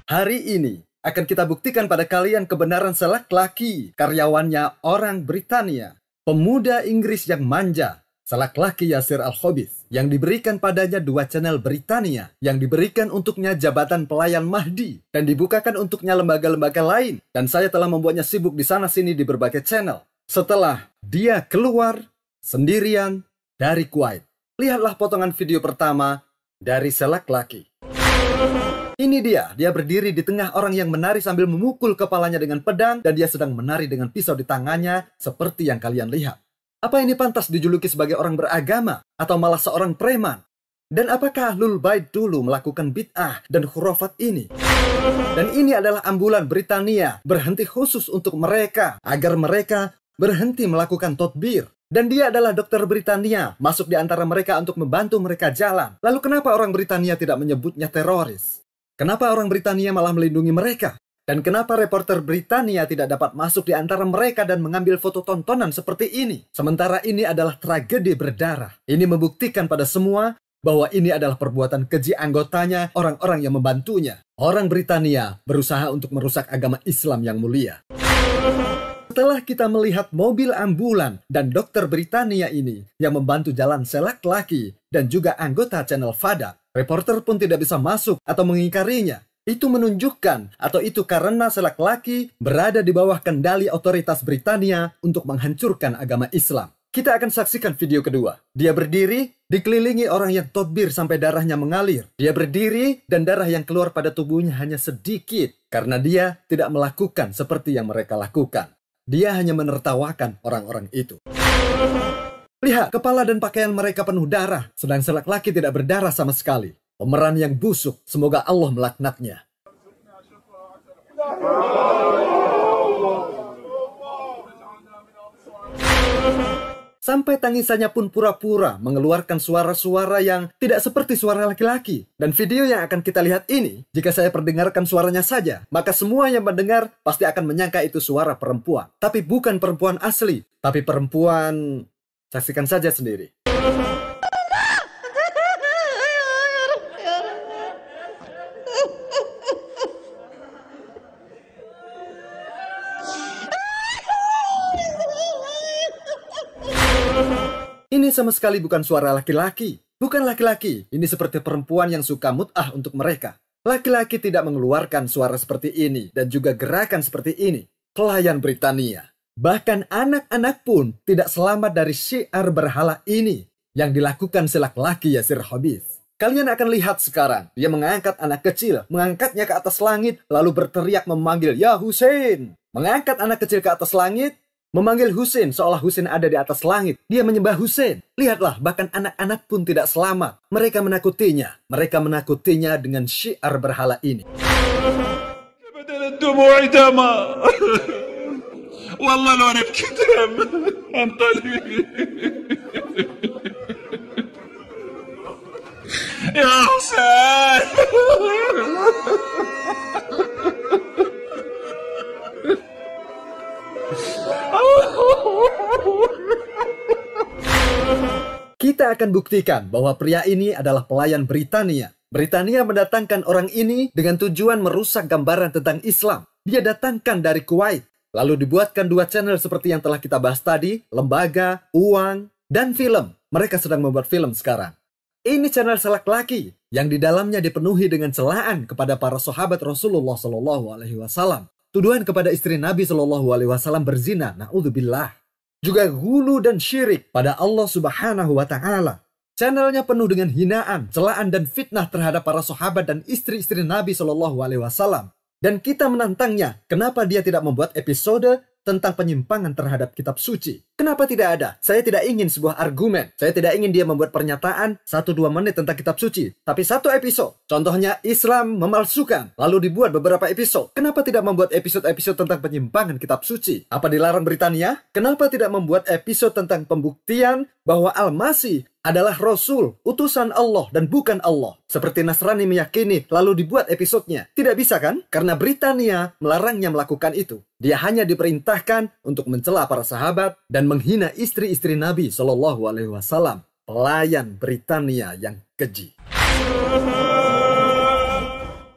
Hari ini akan kita buktikan pada kalian kebenaran selak-laki karyawannya orang Britania. Pemuda Inggris yang manja, selak-laki Yasir Al-Khabith, yang diberikan padanya 2 channel Britania, yang diberikan untuknya jabatan pelayan Mahdi, dan dibukakan untuknya lembaga-lembaga lain. Dan saya telah membuatnya sibuk di sana-sini di berbagai channel. Setelah dia keluar sendirian dari Kuwait. Lihatlah potongan video pertama dari selak-laki. Ini dia berdiri di tengah orang yang menari sambil memukul kepalanya dengan pedang, dan dia sedang menari dengan pisau di tangannya seperti yang kalian lihat. Apa ini pantas dijuluki sebagai orang beragama atau malah seorang preman? Dan apakah Ahlul Bait dulu melakukan bid'ah dan khurafat ini? Dan ini adalah ambulan Britania berhenti khusus untuk mereka agar mereka berhenti melakukan tadbir. Dan dia adalah dokter Britania masuk di antara mereka untuk membantu mereka jalan. Lalu kenapa orang Britania tidak menyebutnya teroris? Kenapa orang Britania malah melindungi mereka? Dan kenapa reporter Britania tidak dapat masuk di antara mereka dan mengambil foto tontonan seperti ini? Sementara ini adalah tragedi berdarah. Ini membuktikan pada semua bahwa ini adalah perbuatan keji anggotanya, orang-orang yang membantunya. Orang Britania berusaha untuk merusak agama Islam yang mulia. Setelah kita melihat mobil ambulan dan dokter Britania ini yang membantu jalan selak-laki dan juga anggota channel Fada, reporter pun tidak bisa masuk atau mengingkarinya. Itu menunjukkan atau itu karena selak-laki berada di bawah kendali otoritas Britania untuk menghancurkan agama Islam. Kita akan saksikan video kedua. Dia berdiri dikelilingi orang yang tadbir sampai darahnya mengalir. Dia berdiri dan darah yang keluar pada tubuhnya hanya sedikit karena dia tidak melakukan seperti yang mereka lakukan. Dia hanya menertawakan orang-orang itu. Lihat, kepala dan pakaian mereka penuh darah, sedang selak-laki tidak berdarah sama sekali. Pemeran yang busuk, semoga Allah melaknatnya. Sampai tangisannya pun pura-pura mengeluarkan suara-suara yang tidak seperti suara laki-laki. Dan video yang akan kita lihat ini, jika saya perdengarkan suaranya saja, maka semua yang mendengar pasti akan menyangka itu suara perempuan. Tapi bukan perempuan asli, tapi perempuan... Saksikan saja sendiri. Ini sama sekali bukan suara laki-laki. Bukan laki-laki. Ini seperti perempuan yang suka mut'ah untuk mereka. Laki-laki tidak mengeluarkan suara seperti ini dan juga gerakan seperti ini. Pelayan Britania. Bahkan anak-anak pun tidak selamat dari syiar berhala ini yang dilakukan selak-laki Yasir Al-Khabith. Kalian akan lihat sekarang, dia mengangkat anak kecil, mengangkatnya ke atas langit, lalu berteriak memanggil, "Ya Hussein!" Mengangkat anak kecil ke atas langit, memanggil Hussein seolah Hussein ada di atas langit. Dia menyembah Hussein. Lihatlah, bahkan anak-anak pun tidak selamat. Mereka menakutinya. Mereka menakutinya dengan syiar berhala ini. والله لو انا بكتب انطلي يا حسين Kita akan buktikan bahwa pria ini adalah pelayan Britania. Britania mendatangkan orang ini dengan tujuan merusak gambaran tentang Islam. Dia datangkan dari Kuwait. Lalu dibuatkan 2 channel seperti yang telah kita bahas tadi, lembaga, uang, dan film. Mereka sedang membuat film sekarang. Ini channel selak-laki yang di dalamnya dipenuhi dengan celaan kepada para sahabat Rasulullah SAW. Tuduhan kepada istri Nabi SAW berzina, na'udzubillah. Juga gulu dan syirik pada Allah Subhanahu wa Ta'ala. Channelnya penuh dengan hinaan, celaan dan fitnah terhadap para sahabat dan istri-istri Nabi SAW. Dan kita menantangnya, kenapa dia tidak membuat episode tentang penyimpangan terhadap kitab suci. Kenapa tidak ada? Saya tidak ingin sebuah argumen. Saya tidak ingin dia membuat pernyataan 1-2 menit tentang kitab suci. Tapi 1 episode. Contohnya Islam memalsukan. Lalu dibuat beberapa episode. Kenapa tidak membuat episode-episode tentang penyimpangan kitab suci? Apa dilarang Britania? Kenapa tidak membuat episode tentang pembuktian bahwa Al-Masih adalah Rasul, utusan Allah dan bukan Allah. Seperti Nasrani meyakini lalu dibuat episodenya. Tidak bisa kan? Karena Britania melarangnya melakukan itu. Dia hanya diperintahkan untuk mencela para sahabat dan menghina istri-istri Nabi SAW. Pelayan Britania yang keji.